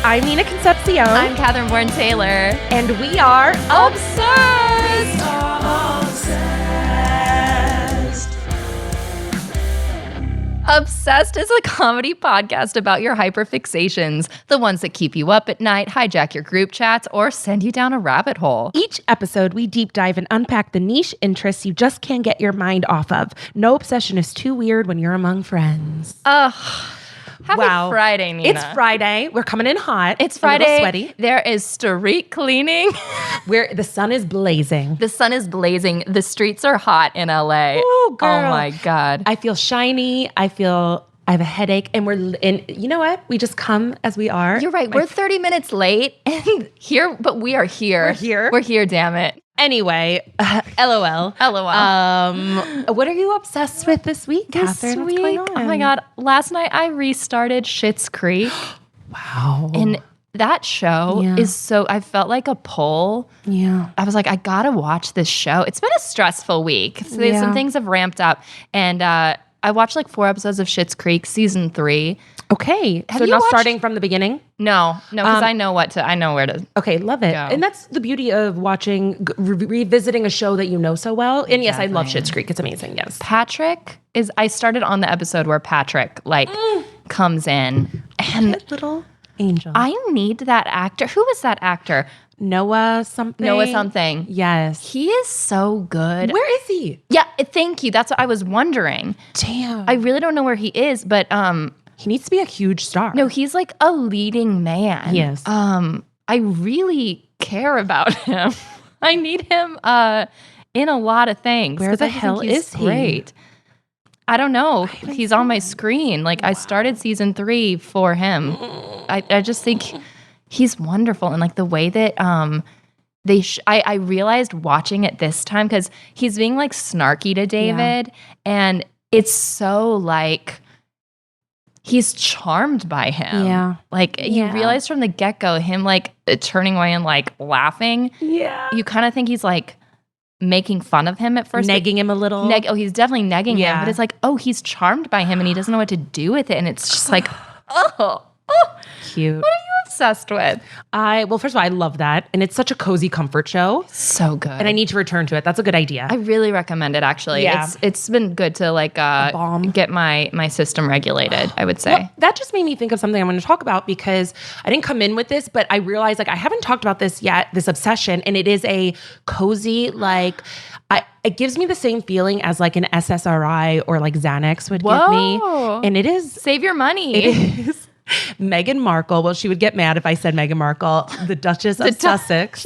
I'm Nina Concepcion. I'm Katherine Bourne-Taylor. And we are Obsessed! Obsessed is a comedy podcast about your hyperfixations, the ones that keep you up at night, hijack your group chats, or send you down a rabbit hole. Each episode, we deep dive and unpack the niche interests you just can't get your mind off of. No obsession is too weird when you're among friends. Happy Friday, Nina. It's Friday. We're coming in hot. It's Friday. A little sweaty. There is street cleaning. Where the sun is blazing. The sun is blazing. The streets are hot in LA. Ooh, girl. Oh my God. I feel shiny. I have a headache, and you know what? We just come as we are. You're right. We're 30 minutes late and but we are here. We're here, damn it. Anyway, LOL. What are you obsessed with this week, Katherine? What's going on? Oh my God. Last night I restarted Schitt's Creek. Wow. And that show is I felt like a pull. Yeah. I was like, I gotta watch this show. It's been a stressful week. So some things have ramped up. And I watched like 4 episodes of Schitt's Creek, season 3. Okay. So not starting from the beginning? No, because I know where to. Okay, love it. Go. And that's the beauty of watching, revisiting a show that you know so well. And yes, I love Schitt's Creek. It's amazing, yes. I started on the episode where Patrick comes in. And that little angel. I need that actor. Who was that actor? Noah something. Yes. He is so good. Where is he? Yeah, thank you. That's what I was wondering. Damn. I really don't know where he is, but he needs to be a huge star. No, he's like a leading man. Yes. I really care about him. I need him in a lot of things. Where the hell is he? Great. I don't know. He's on my screen. I started season 3 for him. I just think he's wonderful. And the way that I realized watching it this time, because he's being snarky to David, and it's so he's charmed by him. Yeah. You realize from the get-go, him turning away and laughing. Yeah. You kind of think he's making fun of him at first. Negging him a little. He's definitely negging him. But it's he's charmed by him and he doesn't know what to do with it. And it's just cute. What are you obsessed with? First of all, I love that. And it's such a cozy comfort show. So good. And I need to return to it. That's a good idea. I really recommend it, actually. Yeah. It's been good to get my system regulated, I would say. Well, that just made me think of something I'm going to talk about, because I didn't come in with this, but I realized I haven't talked about this yet, this obsession. And it is a cozy, it gives me the same feeling as an SSRI or Xanax would give me. And it is. Save your money. It is. Meghan Markle. Well, she would get mad if I said Meghan Markle, the Duchess of Sussex.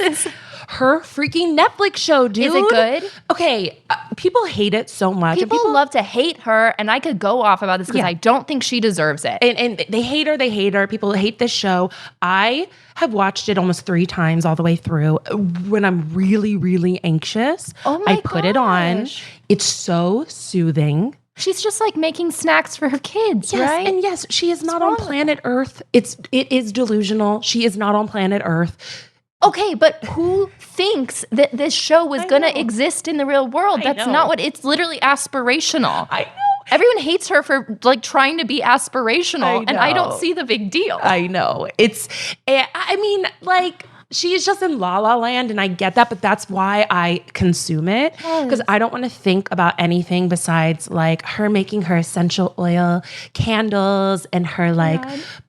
Her freaking Netflix show, dude. Is it good? Okay, people hate it so much. People love to hate her, and I could go off about this because I don't think she deserves it. And they hate her. People hate this show. I have watched it almost 3 times all the way through. When I'm really, really anxious, I put it on. It's so soothing. She's just making snacks for her kids, right? And yes, she is not on planet Earth. It is delusional. She is not on planet Earth. Okay, but who thinks that this show was going to exist in the real world? That's not what it's literally aspirational. I know. Everyone hates her for trying to be aspirational, and I don't see the big deal. I know. She is just in La La Land, and I get that, but that's why I consume it, because I don't want to think about anything besides her making her essential oil candles and her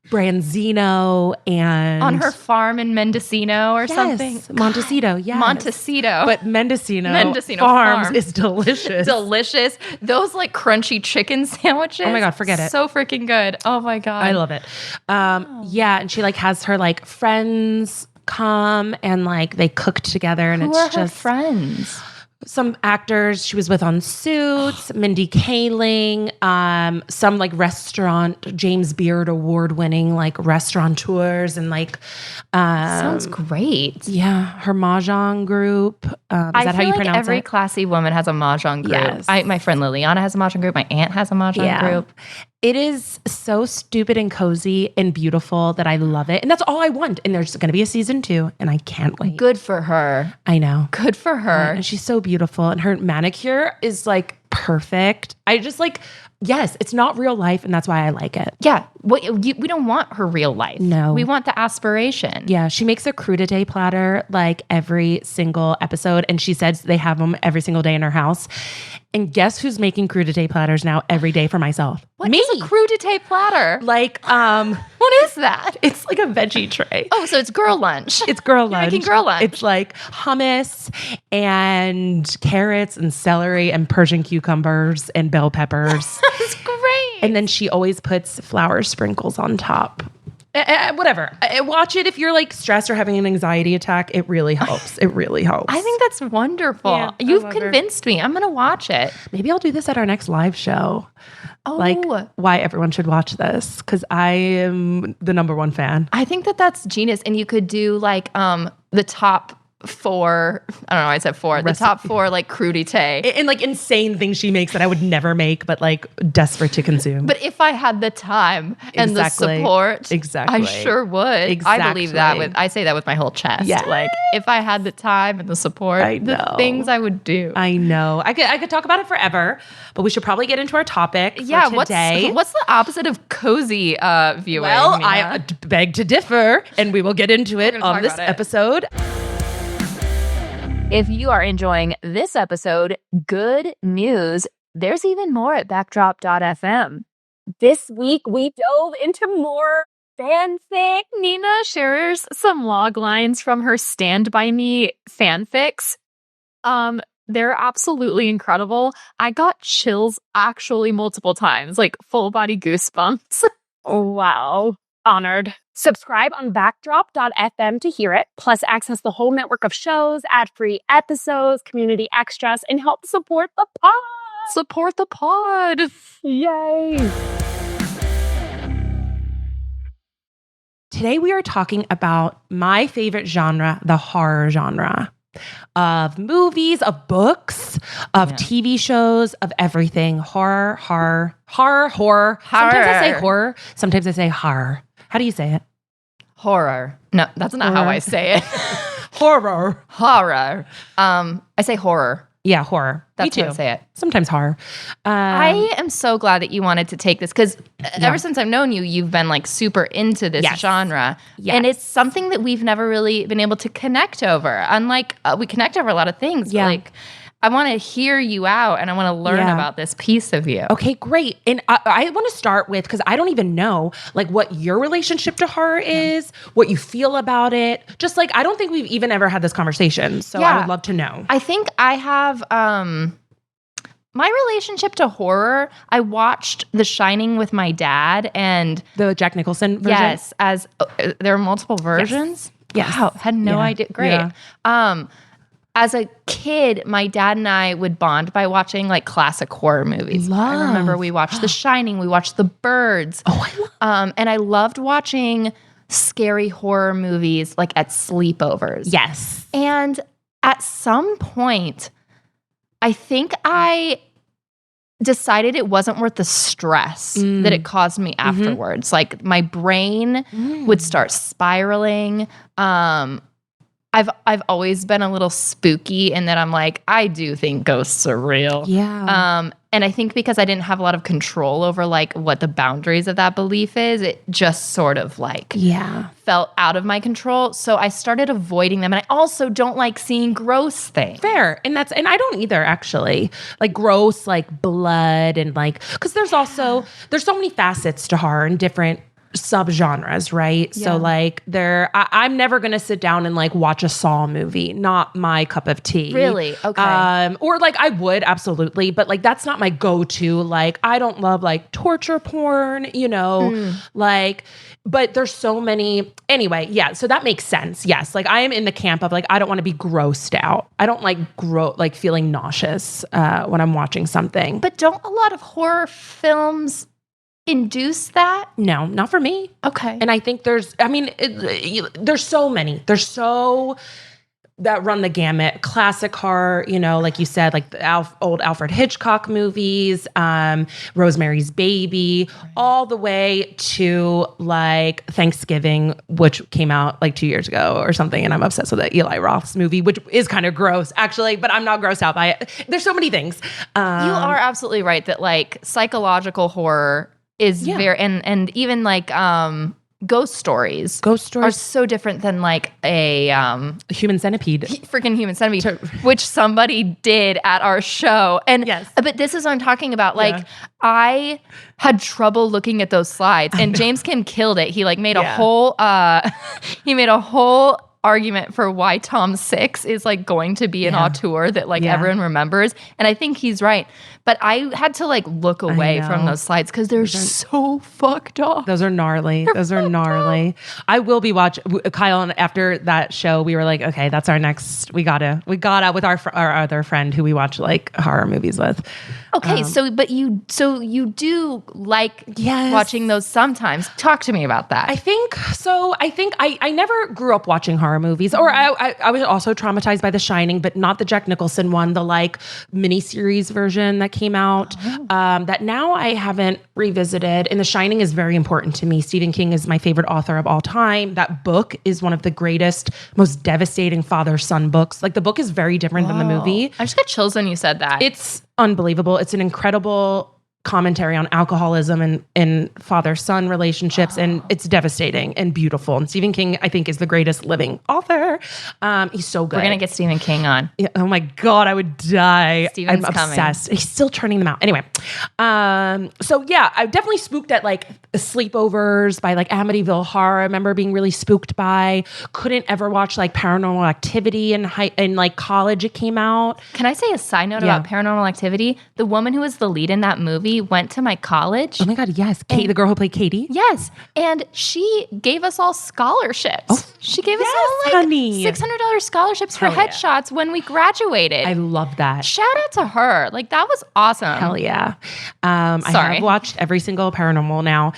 Branzino and on her farm in Mendocino or something. Montecito, yes. Montecito. But Mendocino Farms is delicious. Delicious. Those crunchy chicken sandwiches. Oh my God, forget it. So freaking good. Oh my God. I love it. Yeah, and she has her friends come and they cook together, and Who it's are her just friends. Some actors she was with on Suits, Mindy Kaling, some restaurant, James Beard award-winning restaurateurs, and sounds great. Yeah, her mahjong group. Is that how you pronounce it? Every classy woman has a mahjong group. Yes. My friend Liliana has a mahjong group. My aunt has a mahjong group. It is so stupid and cozy and beautiful that I love it. And that's all I want. And there's going to be a season 2, and I can't wait. Good for her. I know. Good for her. And she's so beautiful. And her manicure is perfect. I just Yes, it's not real life, and that's why I like it. Yeah. We don't want her real life. No. We want the aspiration. Yeah, she makes a crudité platter like every single episode, and she says they have them every single day in her house. And guess who's making crudité platters now every day for myself? What is a crudité platter? Like, What is that? it's like a veggie tray. Oh, so it's girl lunch. It's girl You're lunch. making girl lunch. It's like hummus and carrots and celery and Persian cucumbers and bell peppers. That's great. And then she always puts flour sprinkles on top. Whatever. Watch it if you're like stressed or having an anxiety attack. It really helps. It really helps. I think that's wonderful. Yeah, I You've love her. convinced me. I'm going to watch it. Maybe I'll do this at our next live show. Oh, Like why everyone should watch this, because I am the number one fan. I think that's genius. And you could do like the top 4, I don't know why I said 4, the top 4 like crudité. And like insane things she makes that I would never make, but like desperate to consume. But if I had the time and the Exactly. support, Exactly. I sure would. I believe that I say that with my whole chest. Yes. Like if I had the time and the support, I the know. things I would do. I know. I could talk about it forever, but we should probably get into our topic for today. What's the opposite of cozy viewing? Well, Mina? I beg to differ, and we will get into it gonna on talk this about it. episode. If you are enjoying this episode, good news. There's even more at backdrop.fm. This week, we dove into more fanfic. Nina shares some log lines from her Stand By Me fanfics. They're absolutely incredible. I got chills actually multiple times, like full body goosebumps. Wow. Honored. Subscribe on backdrop.fm to hear it, plus access the whole network of shows, ad-free episodes, community extras, and help support the pod. Support the pod. Yay. Today we are talking about my favorite genre, the horror genre. Of movies, of books, of TV shows, of everything. Horror. Sometimes I say horror. Sometimes I say horror. How do you say it? Horror. No, that's not how I say it. Horror. Horror. I say horror. Yeah, horror. That's Me too. how I say it. Sometimes horror. I am so glad that you wanted to take this because ever since I've known you, you've been like super into this genre. Yes. And it's something that we've never really been able to connect over. Unlike we connect over a lot of things. Yeah. But like I want to hear you out and I want to learn about this piece of you. Okay, great. And I want to start with, because I don't even know like what your relationship to horror is, what you feel about it. Just like, I don't think we've even ever had this conversation. So I would love to know. I think I have my relationship to horror. I watched The Shining with my dad, and The Jack Nicholson version? yes, as there are multiple versions. Yes. Wow, had no idea. Great. Yeah. As a kid, my dad and I would bond by watching like classic horror movies. I remember we watched The Shining, we watched The Birds. Oh, I love and I loved watching scary horror movies like at sleepovers. Yes. And at some point, I think I decided it wasn't worth the stress that it caused me afterwards. Like my brain would start spiraling. I've always been a little spooky in that I'm like, I do think ghosts are real. Yeah. And I think because I didn't have a lot of control over like what the boundaries of that belief is, it just sort of like felt out of my control. So I started avoiding them. And I also don't like seeing gross things. Fair. And I don't either, actually. Like gross, like blood and like, because there's so many facets to horror and different subgenres, right? So like I'm never gonna sit down and like watch a Saw movie. Not my cup of tea. Really? Okay. Or like I would absolutely, but like that's not my go-to. Like I don't love like torture porn, like, but there's so many anyway. Yeah. So that makes sense. Yes. Like I am in the camp of like, I don't want to be grossed out. I don't like like feeling nauseous when I'm watching something. But don't a lot of horror films induce that? No, not for me. Okay. And I think there's so many. There's so that run the gamut, classic horror, you know, like you said, like the old Alfred Hitchcock movies, Rosemary's Baby, all the way to like Thanksgiving, which came out like 2 years ago or something. And I'm obsessed with the Eli Roth's movie, which is kind of gross actually, but I'm not grossed out by it. There's so many things. You are absolutely right that like psychological horror is very, and even like, ghost stories are so different than like a Human Centipede. Freaking Human Centipede, which somebody did at our show. And but this is what I'm talking about. Like I had trouble looking at those slides, and James Kim killed it. He like made a whole argument for why Tom 6 is like going to be an auteur that like everyone remembers. And I think he's right. But I had to like look away from those slides because they're so fucked up. Those are gnarly. Those are gnarly. I will be watching Kyle, and after that show, we were like, okay, that's our next. We got with our other friend who we watch like horror movies with. Okay, so you do like watching those sometimes. Talk to me about that. I think I never grew up watching horror movies, or I was also traumatized by The Shining, but not the Jack Nicholson one, the like miniseries version that came out that now I haven't revisited. And The Shining is very important to me. Stephen King is my favorite author of all time. That book is one of the greatest, most devastating father-son books. Like the book is very different than the movie. I just got chills when you said that. It's unbelievable. It's an incredible commentary on alcoholism and father-son relationships, and it's devastating and beautiful. And Stephen King, I think, is the greatest living author. He's so good. We're gonna get Stephen King on. Yeah, oh my God, I would die. Stephen's I'm obsessed. He's still turning them out. Anyway, so yeah, I definitely spooked at like sleepovers by like Amityville Horror. I remember being really spooked by. Couldn't ever watch like Paranormal Activity in like college. It came out. Can I say a side note about Paranormal Activity? The woman who was the lead in that movie went to my college. Oh my God, yes. Kate, the girl who played Katie? Yes. And she gave us all scholarships. Oh, she gave us all like $600 scholarships for headshots when we graduated. I love that. Shout out to her. Like that was awesome. Hell yeah. I have watched every single Paranormal now.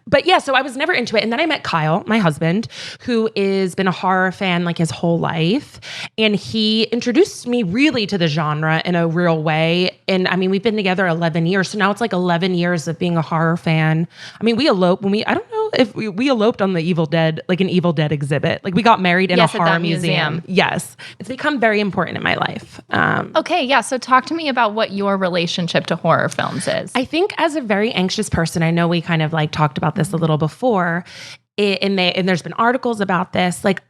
But yeah, so I was never into it. And then I met Kyle, my husband, who is been a horror fan like his whole life. And he introduced me really to the genre in a real way. And I mean, we've been together 11 years. So now it's like 11 years of being a horror fan. I mean, we eloped I don't know if we eloped on the Evil Dead, like an Evil Dead exhibit. Like we got married in a horror museum. Yes. It's become very important in my life. Okay. Yeah. So talk to me about what your relationship to horror films is. I think as a very anxious person, I know we kind of like talked about this a little before, and there's been articles about this. Like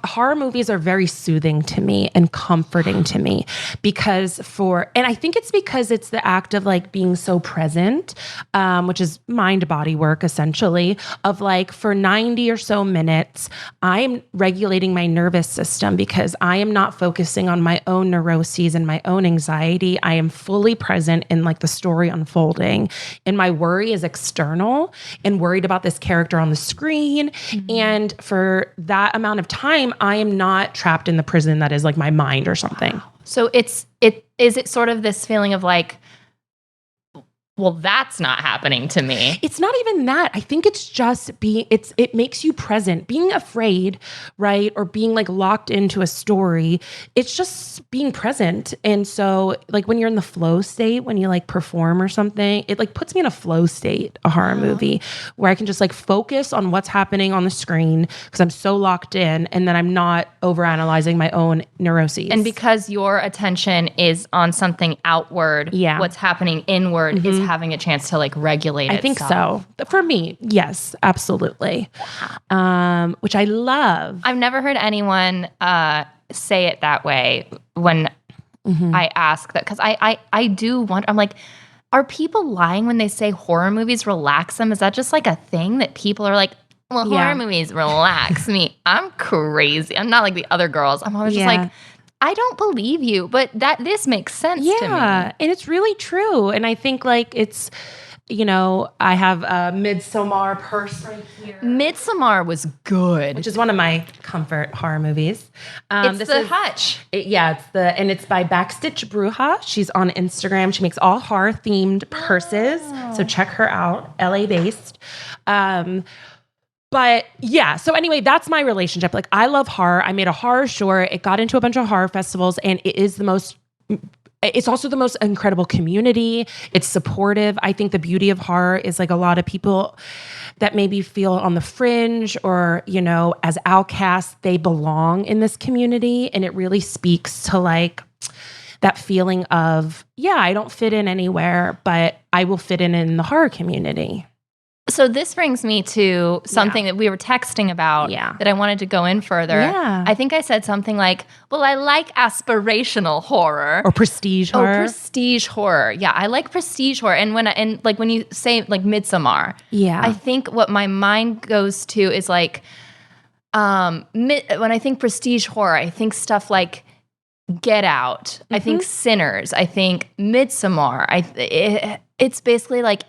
horror movies are very soothing to me and comforting to me and I think it's because it's the act of like being so present, which is mind body work essentially, of like for 90 or so minutes, I'm regulating my nervous system because I am not focusing on my own neuroses and my own anxiety. I am fully present in like the story unfolding, and my worry is external and worried about this character on the screen. Mm-hmm. And for that amount of time, I am not trapped in the prison that is like my mind or something. Wow. So is it sort of this feeling of like, well, that's not happening to me. It's not even that. I think it's just it makes you present. Being afraid, right? Or being like locked into a story, it's just being present. And so like when you're in the flow state, when you like perform or something, it like puts me in a flow state, a horror movie, where I can just like focus on what's happening on the screen because I'm so locked in, and then I'm not overanalyzing my own neuroses. And because your attention is on something outward, what's happening inward is having a chance to like regulate itself. I think so. For me, yes, absolutely. Which I love. I've never heard anyone say it that way when I ask that, because I do wonder, I'm like, are people lying when they say horror movies relax them? Is that just like a thing that people are like, well, horror movies relax me? I'm crazy. I'm not like the other girls. I'm always just like, I don't believe you, but this makes sense to me. Yeah, and it's really true. And I think like it's, I have a Midsommar purse right here. Midsommar was good. Which is one of my comfort horror movies. It's the Hutch. It's by Backstitch Bruja. She's on Instagram. She makes all horror themed purses. So check her out, LA based. But yeah, so anyway, that's my relationship. Like, I love horror. I made a horror short. It got into a bunch of horror festivals, and it's also the most incredible community. It's supportive. I think the beauty of horror is like a lot of people that maybe feel on the fringe or, as outcasts, they belong in this community. And it really speaks to like that feeling of, I don't fit in anywhere, but I will fit in the horror community. So this brings me to something that we were texting about that I wanted to go in further. Yeah. I think I said something like, well, I like aspirational horror. Or prestige horror. Prestige horror. Yeah, I like prestige horror. And when you say like Midsommar, I think what my mind goes to is like, when I think prestige horror, I think stuff like Get Out. I think Sinners. I think Midsommar. It's basically like,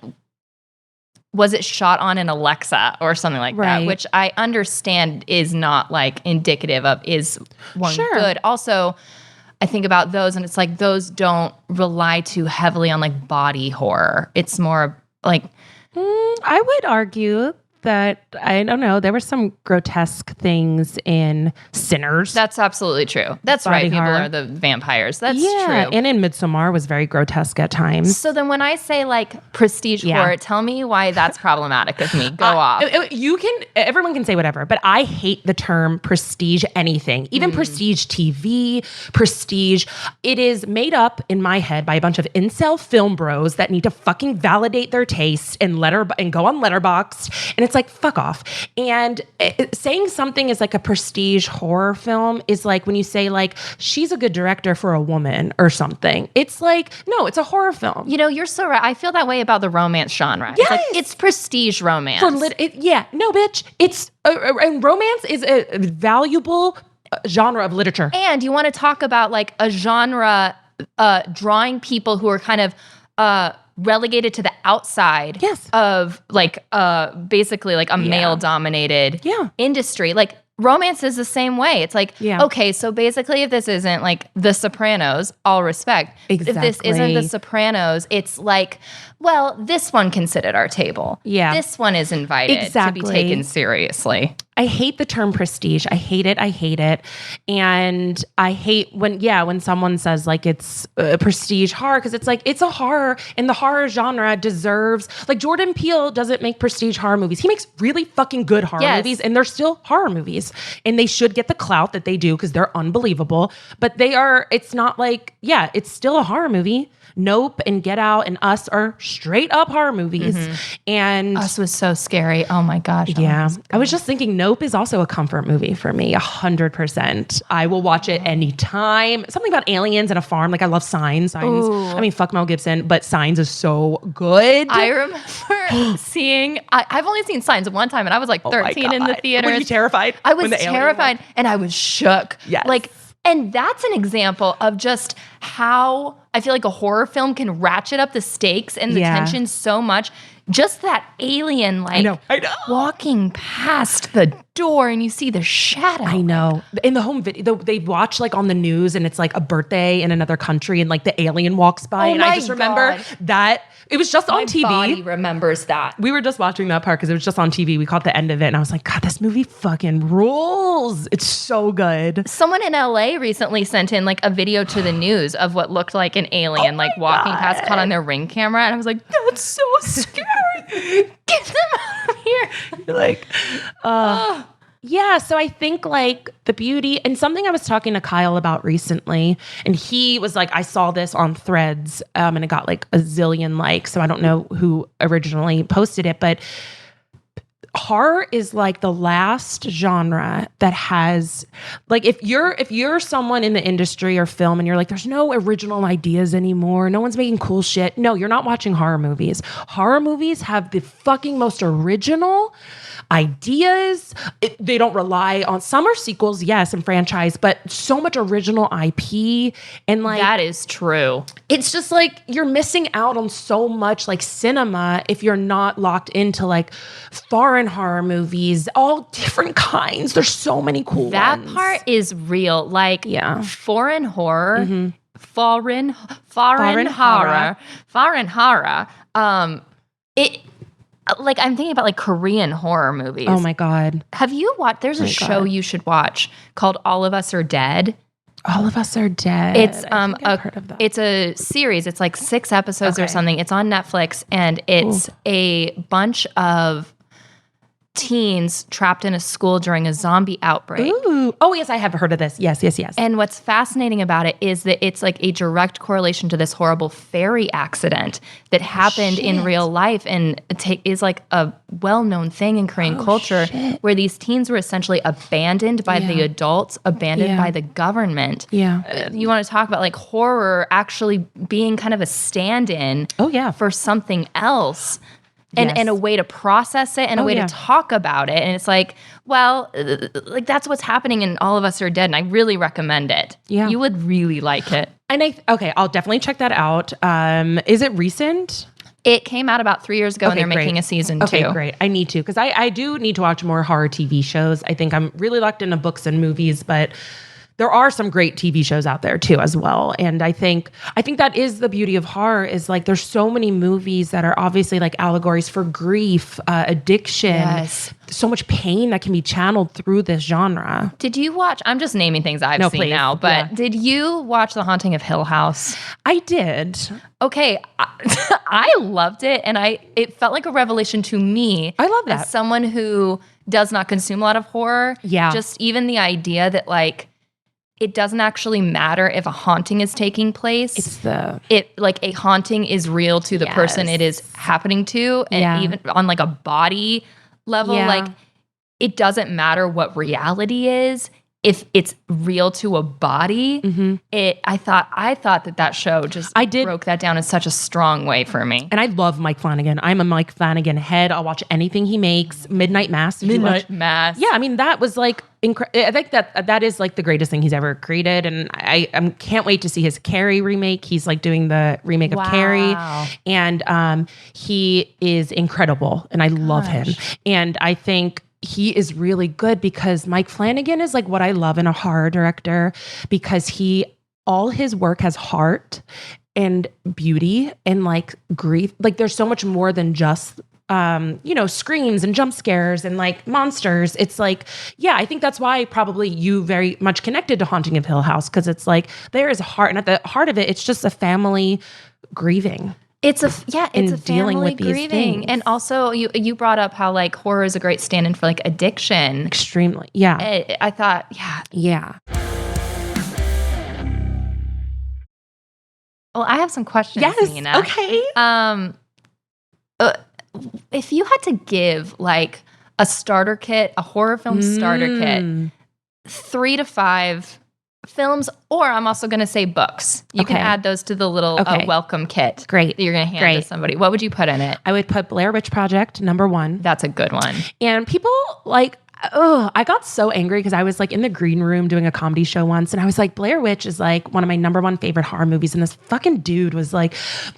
was it shot on an Alexa or something like that, which I understand is not like indicative of is one good. Also, I think about those and it's like those don't rely too heavily on like body horror. It's more like I would argue that, I don't know, there were some grotesque things in Sinners. That's absolutely true. That's Body right. People horror. are the vampires. That's true. And in Midsommar was very grotesque at times. So then when I say like prestige horror, tell me why that's problematic of me. Go off. Everyone can say whatever, but I hate the term prestige anything. Even prestige TV, prestige. It is made up in my head by a bunch of incel film bros that need to fucking validate their taste and go on Letterboxd. And it's like, fuck off. And saying something is like a prestige horror film is like when you say like, she's a good director for a woman or something. It's like, no, it's a horror film. You're so right. I feel that way about the romance genre. Yes. It's like, it's prestige romance. No, bitch. It's and romance is a valuable genre of literature. And you want to talk about like a genre drawing people who are kind of relegated to the outside of like basically like a male dominated industry. Like romance is the same way. It's like, okay, so basically if this isn't like The Sopranos, all respect. If this isn't The Sopranos, it's like, well, this one can sit at our table. Yeah. This one is invited to be taken seriously. I hate the term prestige. I hate it. And I hate when someone says like it's prestige horror, because it's like, it's a horror, and the horror genre deserves, like Jordan Peele doesn't make prestige horror movies. He makes really fucking good horror movies, and they're still horror movies, and they should get the clout that they do because they're unbelievable. But it's not like, it's still a horror movie. Nope and Get Out and Us are straight up horror movies. And Us was so scary. Oh my gosh. Yeah. I was just thinking Nope is also a comfort movie for me, 100%. I will watch it anytime. Something about aliens and a farm. Like I love Signs. I mean, fuck Mel Gibson, but Signs is so good. I remember I've only seen Signs one time, and I was like 13 in the theater. Were you terrified? I was terrified and I was shook. Yes. And that's an example of just how I feel like a horror film can ratchet up the stakes and the tension so much. Just that alien, like, I know. walking past the door and you see the shadow. I know. In the home video, they watch like on the news and it's like a birthday in another country and like the alien walks by. And I just remember that it was just on TV. My body remembers that. We were just watching that part because it was just on TV. We caught the end of it and I was like, God, this movie fucking rules. It's so good. Someone in LA recently sent in like a video to the news of what looked like an alien like walking past, caught on their Ring camera. And I was like, that's so scary. Get them out of here. You're like, yeah, so I think like the beauty, and something I was talking to Kyle about recently, and he was like, I saw this on Threads, and it got like a zillion likes, so I don't know who originally posted it, but horror is like the last genre that has, like, if you're someone in the industry or film and you're like, there's no original ideas anymore, no one's making cool shit. No, you're not watching horror movies. Horror movies have the fucking most original ideas. They don't rely on, some are sequels, yes, and franchise, but so much original IP. And like, that is true. It's just like you're missing out on so much like cinema if you're not locked into like foreign horror movies, all different kinds. There's so many cool ones. That part is real. Like foreign horror, foreign horror. Like I'm thinking about like Korean horror movies. Oh my God. Have you watched? There's a show you should watch called All of Us Are Dead. All of Us Are Dead. It's I think I've heard of that. It's a series. It's like 6 episodes or something. It's on Netflix, and it's a bunch of teens trapped in a school during a zombie outbreak. Ooh. Oh, yes, I have heard of this. Yes. And what's fascinating about it is that it's like a direct correlation to this horrible ferry accident that happened in real life, and is like a well-known thing in Korean culture where these teens were essentially abandoned by the adults, abandoned by the government. Yeah. You want to talk about like horror actually being kind of a stand-in for something else. And a way to process it and a way to talk about it. And it's like, well, like that's what's happening in All of Us Are Dead. And I really recommend it. Yeah. You would really like it. And I'll definitely check that out. Is it recent? It came out about 3 years ago and they're making a season 2. Okay, great. I need to, because I do need to watch more horror TV shows. I think I'm really locked into books and movies, but there are some great TV shows out there too as well. And I think that is the beauty of horror, is like there's so many movies that are obviously like allegories for grief, addiction, so much pain that can be channeled through this genre. Did you watch, I'm just naming things I've seen now, but did you watch The Haunting of Hill House? I did. Okay, I loved it, and it felt like a revelation to me. I love that. As someone who does not consume a lot of horror, just even the idea that like, it doesn't actually matter if a haunting is taking place. Like a haunting is real to the person it is happening to, and even on like a body level, like it doesn't matter what reality is. If it's real to a body, I thought that show just broke that down in such a strong way for me. And I love Mike Flanagan. I'm a Mike Flanagan head. I'll watch anything he makes. Midnight Mass. Mass. Yeah, I mean that was like I think that is like the greatest thing he's ever created, and I can't wait to see his Carrie remake. He's like doing the remake of Carrie, and he is incredible, and I love him. And I think he is really good because Mike Flanagan is like what I love in a horror director, because all his work has heart and beauty and like grief. Like there's so much more than just screams and jump scares and like monsters. It's like, I think that's why probably you very much connected to Haunting of Hill House, because it's like there is a heart, and at the heart of it, it's just a family grieving. It's a family grieving. And also you brought up how like horror is a great stand-in for like addiction. Extremely. Yeah. I thought, Yeah. Well, I have some questions, Nina. Okay. If you had to give like a starter kit, a horror film starter kit, 3 to 5 films, or I'm also going to say books. You can add those to the little welcome kit. Great. That you're going to hand to somebody. What would you put in it? I would put Blair Witch Project, #1. That's a good one. And people like, I got so angry because I was like in the green room doing a comedy show once, and I was like, Blair Witch is like one of my #1 favorite horror movies. And this fucking dude was like,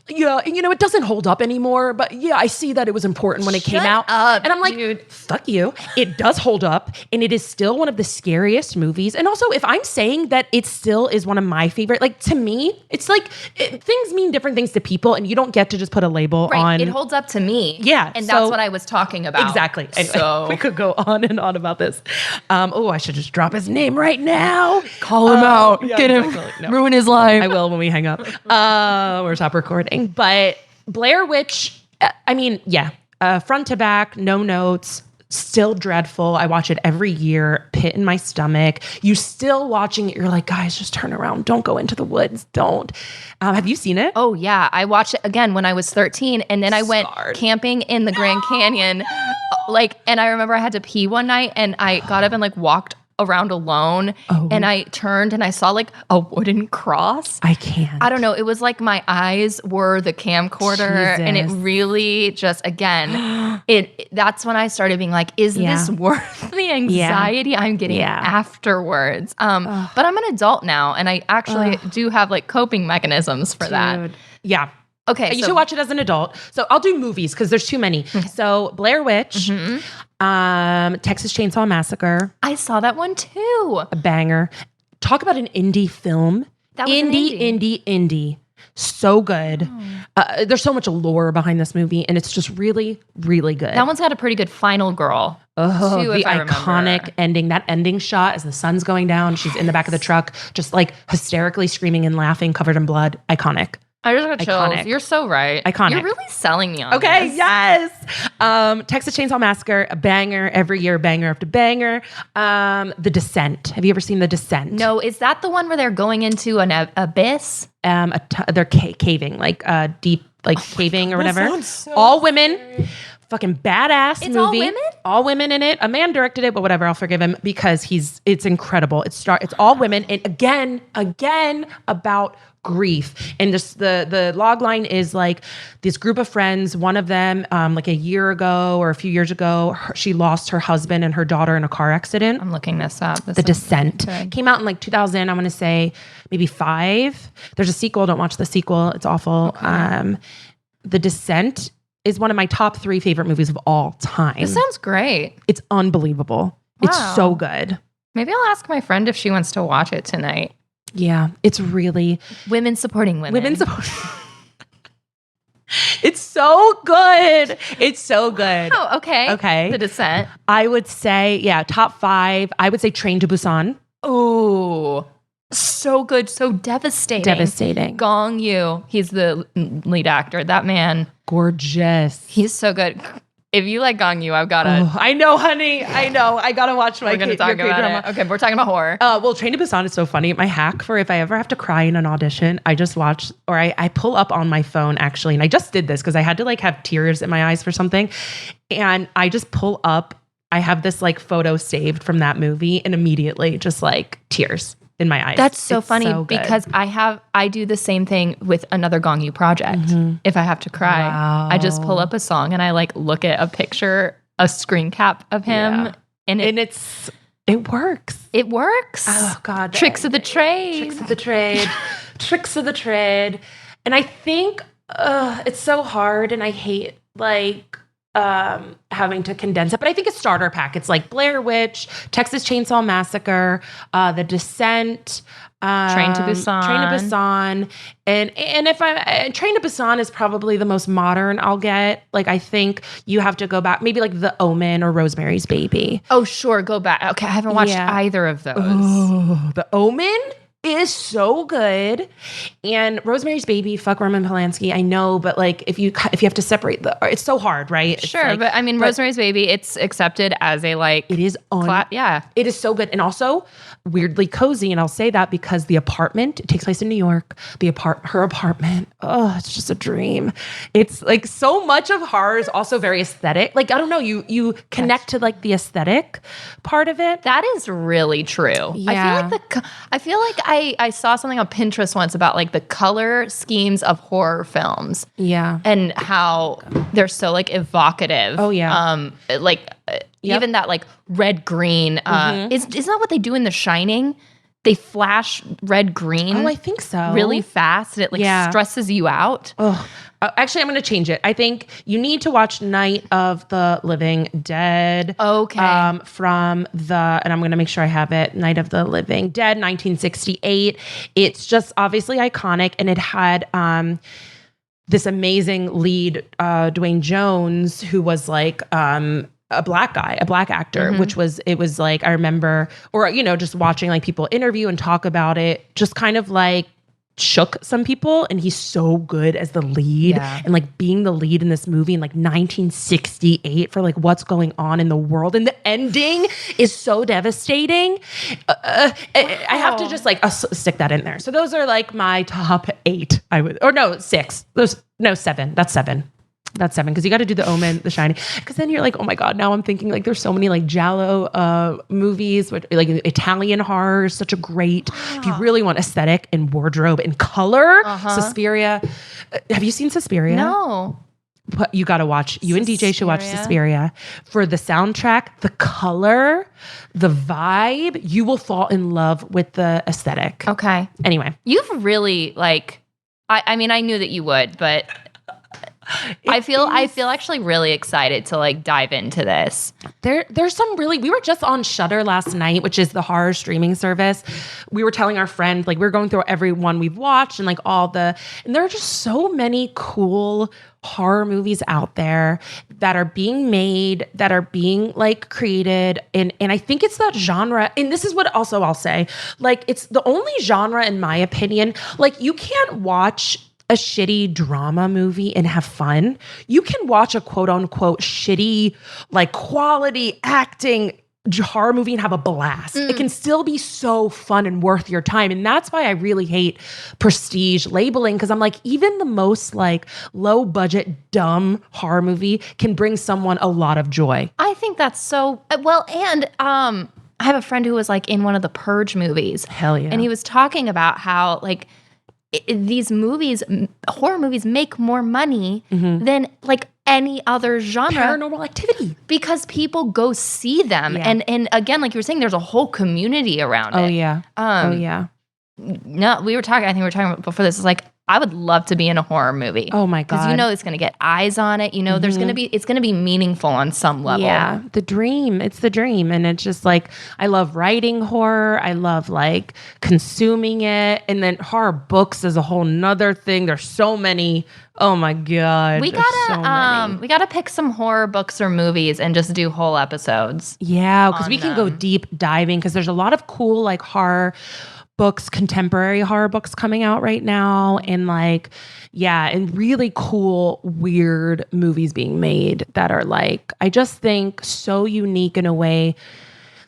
it doesn't hold up anymore, but I see that it was important when it came out. And I'm like, dude, fuck you. It does hold up, and it is still one of the scariest movies. And also, if I'm saying that it still is one of my favorite, like to me, it's like things mean different things to people, and you don't get to just put a label on. It holds up to me. Yeah. And that's what I was talking about. Exactly. Anyway, so we could go on and on about this. I should just drop his name right now. Call him out. Get him. No. Ruin his life. I will when we hang up. Or stop recording. But Blair Witch, front to back, no notes, still dreadful. I watch it every year, pit in my stomach. You still watching it, you're like, guys, just turn around. Don't go into the woods. Don't. Have you seen it? Oh, yeah. I watched it again when I was 13, and then I went camping in the Grand Canyon. And I remember I had to pee one night, and I got up and walked around alone, and I turned and I saw a wooden cross. I can't. I don't know. It was like my eyes were the camcorder, and it really just, again, that's when I started being like, is this worth the anxiety I'm getting afterwards? But I'm an adult now, and I actually do have coping mechanisms for that. Yeah. Okay. You should watch it as an adult. So I'll do movies because there's too many. So Blair Witch, Texas Chainsaw Massacre. I saw that one too. A banger. Talk about an indie film. That was indie. Indie. So good. There's so much lore behind this movie, and it's just really, really good. That one's got a pretty good final girl. Oh, too, the if I iconic remember. ending. That ending shot as the sun's going down. She's in the back of the truck, just like hysterically screaming and laughing, covered in blood. Iconic. I just got chills. Iconic. You're so right. Iconic. You're really selling me on Okay, this. yes. Texas Chainsaw Massacre, a banger every year, banger after banger. The Descent. Have you ever seen The Descent? No, is that the one where they're going into an abyss? They're caving, like deep, like caving or whatever. sounds so all women. Fucking badass It's movie. all women? All women in it. A man directed it, but whatever. I'll forgive him because it's incredible. It's all women, and again about grief. And just the log line is like this group of friends. One of them, like a year ago or a few years ago, she lost her husband and her daughter in a car accident. I'm looking this up. The Descent came out in like 2000. I want to say maybe 5. There's a sequel. Don't watch the sequel. It's awful. Okay. The Descent is one of my top 3 favorite movies of all time. This sounds great. It's unbelievable. Wow. It's so good. Maybe I'll ask my friend if she wants to watch it tonight. Yeah, it's really Women supporting women. women support. It's so good. It's so good. Oh, okay. Okay. The Descent. I would say, top 5. I would say Train to Busan. Oh, so good. So devastating. Devastating. Gong Yu. He's the lead actor. That man. Gorgeous. He's so good. If you like Gong Yu, I've got to. Oh, I know, honey. I know. I gotta watch my. We're going to talk your about K-drama. it. Okay, we're talking about horror. Well, Train to Busan is so funny. My hack for if I ever have to cry in an audition, I just watch, or I pull up on my phone actually, and I just did this because I had to like have tears in my eyes for something, and I just pull up. I have this like photo saved from that movie, and immediately just like tears in my eyes. That's so It's funny so good. because I do the same thing with another Gong Yu project. If I have to cry, I just pull up a song and I like look at a picture, a screen cap of him, Yeah. and it works. it works. Oh God, Tricks of the trade. Tricks of the trade. Tricks of the trade. And I think it's so hard, and I hate like having to condense it, but I think a starter pack. It's like Blair Witch, Texas Chainsaw Massacre, The Descent, Train to Busan. and if Train to Busan is probably the most modern I'll get. Like I think you have to go back, maybe like The Omen or Rosemary's Baby. Oh, sure. Go back. Okay, I haven't watched Yeah. either of those. Oh, The Omen is so good, and Rosemary's Baby. Fuck Roman Polanski. I know, but like if you have to separate it's so hard, right? It's Sure, like- but I mean, Rosemary's Baby, it's accepted as a like. it is yeah. It is so good, and also weirdly cozy. And I'll say that because the apartment, it takes place in New York. Her apartment. Oh, it's just a dream. It's like so much of horror is also very aesthetic. Like I don't know, you connect to like the aesthetic part of it. That is really true. Yeah. I feel like I saw something on Pinterest once about like the color schemes of horror films Yeah. and how they're so like evocative. Oh, yeah. Even that like red green is that what they do in The Shining? They flash red green. Oh, I think so. Really fast, and it like Yeah. stresses you out. Oh, actually, I'm going to change it. I think you need to watch Night of the Living Dead. Okay. And I'm going to make sure I have it. Night of the Living Dead, 1968. It's just obviously iconic, and it had this amazing lead, Dwayne Jones, who was like a black actor, which was like, I remember, or, just watching like people interview and talk about it, just kind of like shook some people. And he's so good as the lead and like being the lead in this movie in like 1968 for like what's going on in the world. And the ending is so devastating. I have to just like stick that in there. So those are like my top 8, 6. 7. That's 7. That's 7 because you got to do The Omen, The Shining. Because then you're like, oh my god, now I'm thinking like there's so many like giallo movies, which, like Italian horror is such a great. If you really want aesthetic and wardrobe and color, Suspiria. Have you seen Suspiria? No. But you got to watch. You and DJ should watch Suspiria for the soundtrack, the color, the vibe. You will fall in love with the aesthetic. Okay. Anyway, You've really like. I mean, I knew that you would, but I feel actually really excited to like dive into this. There's some really, we were just on Shudder last night, which is the horror streaming service. We were telling our friend, like we were going through every one we've watched and like and there are just so many cool horror movies out there that are being made, that are being like created. And I think it's that genre. And this is what also I'll say, like it's the only genre in my opinion, like you can't watch a shitty drama movie and have fun. You can watch a quote unquote shitty, like quality acting horror movie and have a blast. It can still be so fun and worth your time. And that's why I really hate prestige labeling, because I'm like, even the most like low budget, dumb horror movie can bring someone a lot of joy. I think that's so well. And I have a friend who was like in one of the Purge movies. Hell yeah. And he was talking about how like these movies, horror movies, make more money than like any other genre. Paranormal Activity. Because people go see them. Yeah. And again, like you were saying, there's a whole community around it. Oh yeah. No, I think we were talking about before this. It's like, I would love to be in a horror movie. Oh my God. Because you know it's going to get eyes on it. You know, it's going to be meaningful on some level. Yeah, the dream. It's the dream. And it's just like, I love writing horror. I love like consuming it. And then horror books is a whole nother thing. There's so many. Oh my God. We gotta pick some horror books or movies and just do whole episodes. Yeah, because we can go deep diving, because there's a lot of cool like horror books, contemporary horror books coming out right now, and like, yeah, and really cool, weird movies being made that are like, I just think so unique in a way.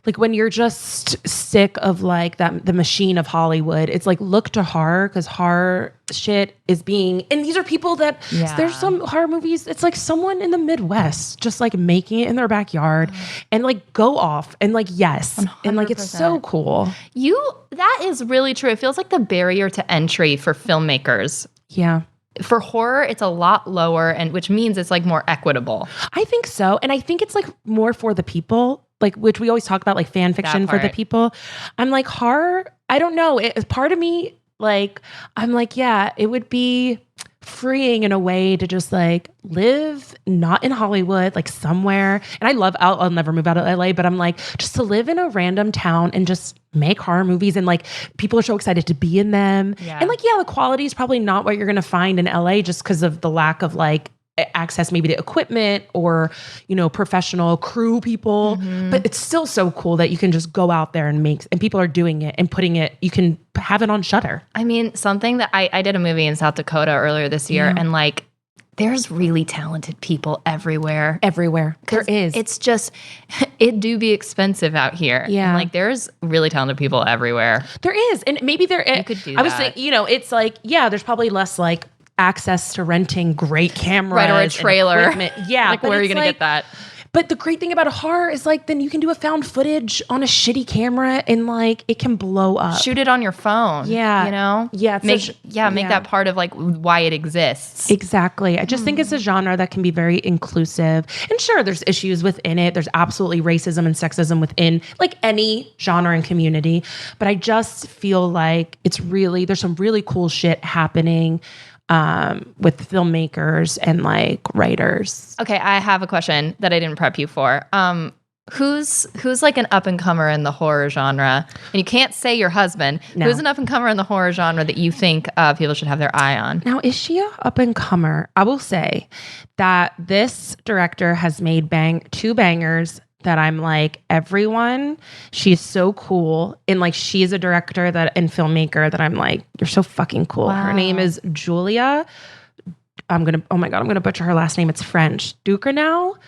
Like when you're just sick of like that, the machine of Hollywood, it's like, look to horror, because horror shit is being, and these are people that, there's some horror movies, it's like someone in the Midwest just like making it in their backyard and like go off and like, yes. 100%. And like, it's so cool. That is really true. It feels like the barrier to entry for filmmakers. Yeah. For horror, it's a lot lower, and which means it's like more equitable. I think so. And I think it's like more for the people, like, which we always talk about, like fan fiction for the people. I'm like, horror, I don't know. It's part of me, like, I'm like, yeah, it would be freeing in a way to just like live not in Hollywood, like somewhere. And I love, I'll never move out of LA, but I'm like, just to live in a random town and just make horror movies, and like people are so excited to be in them. Yeah. And like, yeah, the quality is probably not what you're going to find in LA just because of the lack of like access maybe to equipment or, you know, professional crew people. But it's still so cool that you can just go out there and make, and people are doing it and putting it, you can have it on Shudder. I mean, something that I did a movie in South Dakota earlier this year, and like, there's really talented people everywhere. There is. It's just, it do be expensive out here. Yeah. And like, there's really talented people everywhere. There is. And maybe there is. You could do I was saying, you know, it's like, yeah, there's probably less like access to renting great cameras. Right, or a trailer. Yeah. Like, where are you going to get that? But the great thing about a horror is like, then you can do a found footage on a shitty camera and like, it can blow up. Shoot it on your phone. Yeah. You know? Yeah. Make that part of like why it exists. Exactly. I just think it's a genre that can be very inclusive. And sure, there's issues within it. There's absolutely racism and sexism within like any genre and community. But I just feel like there's some really cool shit happening with filmmakers and like writers. Okay, I have a question that I didn't prep you for. Who's like an up and comer in the horror genre? And you can't say your husband. No. Who's an up and comer in the horror genre that you think people should have their eye on? Now, is she a up and comer? I will say that this director has made two bangers that I'm like, everyone, she's so cool. And like, she's a director and filmmaker that I'm like, you're so fucking cool. Wow. Her name is Julia. Oh my God, I'm going to butcher her last name. It's French. Ducournau.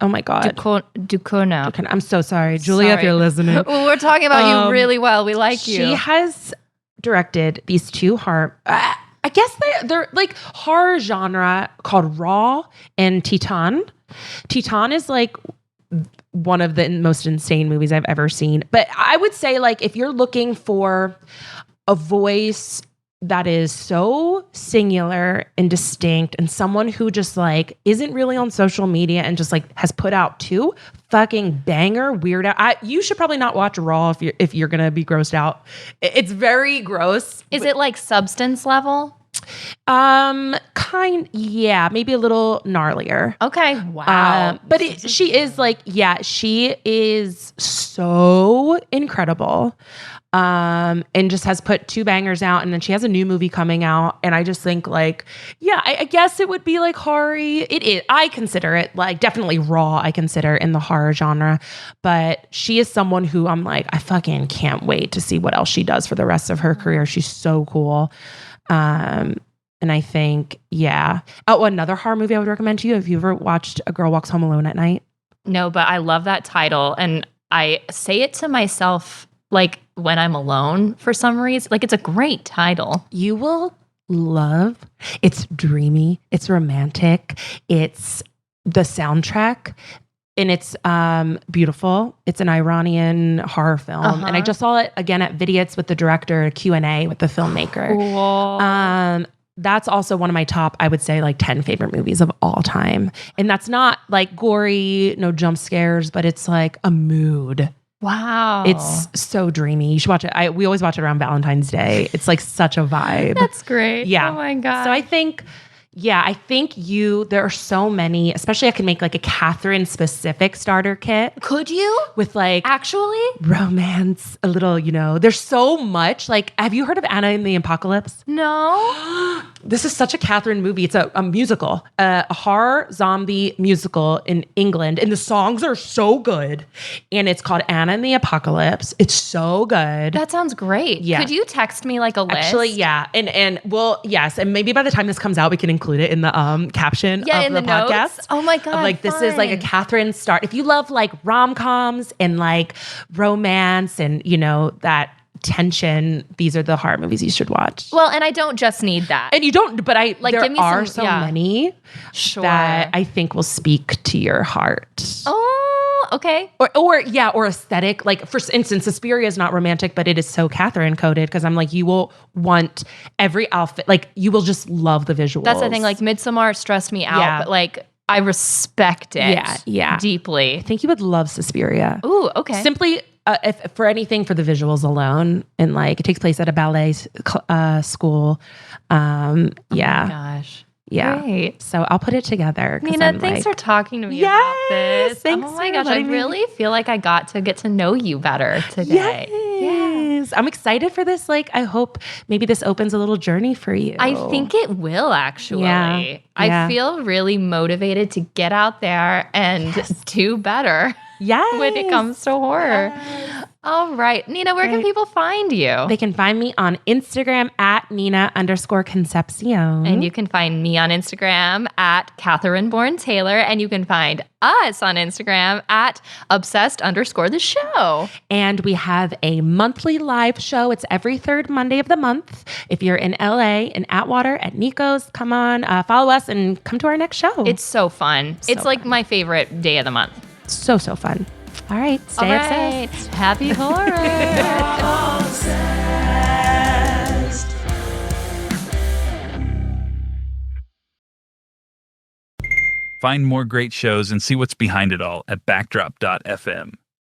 Oh my God. Ducournau. I'm so sorry. Julia, if you're listening. Well, we're talking about you really well. We like you. She has directed these two horror, I guess they're like horror genre called Raw and Titan. Titan is like one of the most insane movies I've ever seen. But I would say like, if you're looking for a voice that is so singular and distinct, and someone who just like isn't really on social media and just like has put out two fucking banger weird out. You should probably not watch Raw if you're gonna be grossed out. It's very gross. Is it like Substance level? Yeah, maybe a little gnarlier. Okay. Wow. But she is like, yeah, she is so incredible. And just has put 2 bangers out, and then she has a new movie coming out. And I just think like, yeah, I guess it would be like horror. It is. I consider it like definitely raw. I consider in the horror genre, but she is someone who I'm like, I fucking can't wait to see what else she does for the rest of her career. She's so cool. And I think, yeah. Oh, another horror movie I would recommend to you. Have you ever watched A Girl Walks Home Alone at Night? No, but I love that title. And I say it to myself like when I'm alone for some reason. Like, it's a great title. You will love. It's dreamy. It's romantic. It's the soundtrack. And it's beautiful. It's an Iranian horror film. And I just saw it again at Vidiot's with the director, Q&A with the filmmaker. Cool. That's also one of my top, I would say, like 10 favorite movies of all time. And that's not like gory, no jump scares, but it's like a mood. Wow. It's so dreamy. You should watch it. We always watch it around Valentine's Day. It's like such a vibe. That's great. Yeah. Oh my God. So I think there are so many, especially I can make like a Katherine specific starter kit. Could you? With like Actually? romance, a little, there's so much. Like, have you heard of Anna and the Apocalypse? No. This is such a Katherine movie. It's a musical, a horror zombie musical in England. And the songs are so good. And it's called Anna and the Apocalypse. It's so good. That sounds great. Yeah. Could you text me like a list? Actually, yeah. And well, yes. And maybe by the time this comes out, we can include it in the caption of in the podcast. Notes? Oh my God. Of like, this is like a fun. Katherine start. If you love like rom-coms and like romance and, that tension, these are the horror movies you should watch. Well, and I don't just need that. And you don't, but Like, there give me are some- so many Sure. that I think will speak to your heart. Oh, okay. Or aesthetic. Like, for instance, Suspiria is not romantic, but it is so Katherine coded because I'm like, you will want every outfit. Like, you will just love the visuals. That's the thing. Like, Midsommar stressed me out, Yeah. but like, I respect it Yeah. deeply. I think you would love Suspiria. Ooh, okay. Simply, if for anything for the visuals alone, and like it takes place at a ballet school. Oh my gosh. Yeah. Great. So I'll put it together. Nina, thanks for talking to me about this. Thanks oh my for gosh, I letting me- really feel like I got to get to know you better today. Yes. I'm excited for this. Like, I hope maybe this opens a little journey for you. I think it will actually. Yeah. I feel really motivated to get out there and do better when it comes to horror. Yes. All right. Nina, where can people find you? They can find me on Instagram at Nina_Concepcion. And you can find me on Instagram at Katherine Bourne Taylor. And you can find us on Instagram at obsessed_the show. And we have a monthly live show. It's every third Monday of the month. If you're in LA, in Atwater, at Nico's, come on, follow us and come to our next show. It's so fun. It's like my favorite day of the month. so fun. All right. Stay obsessed. Happy horror. Find more great shows and see what's behind it all at backdrop.fm.